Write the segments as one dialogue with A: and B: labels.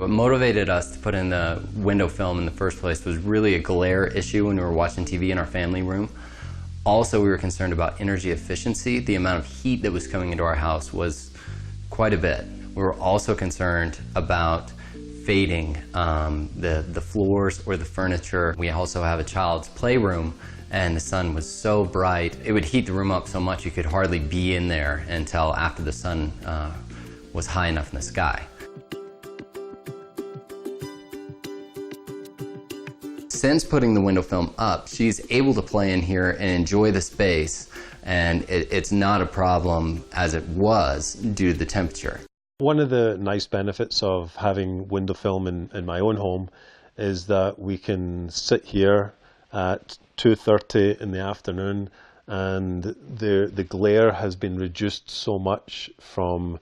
A: What motivated us to put in the window film in the first place was really a glare issue when we were watching TV in our family room. Also, we were concerned about energy efficiency. The amount of heat that was coming into our house was quite a bit. We were also concerned about fading the floors or the furniture. We also have a child's playroom, and the sun was so bright, it would heat the room up so much you could hardly be in there until after the sun was high enough in the sky. Since putting the window film up, she's able to play in here and enjoy the space, and it's not a problem as it was due to the temperature.
B: One of the nice benefits of having window film in my own home is that we can sit here at 2:30 in the afternoon, and the glare has been reduced so much from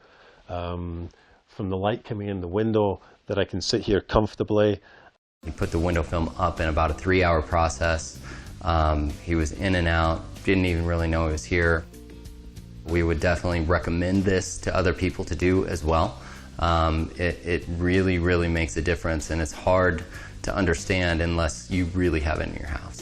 B: the light coming in the window that I can sit here comfortably.
A: We put the window film up in about a 3-hour process. He was in and out, didn't even really know he was here. We would definitely recommend this to other people to do as well. It really, really makes a difference, and it's hard to understand unless you really have it in your house.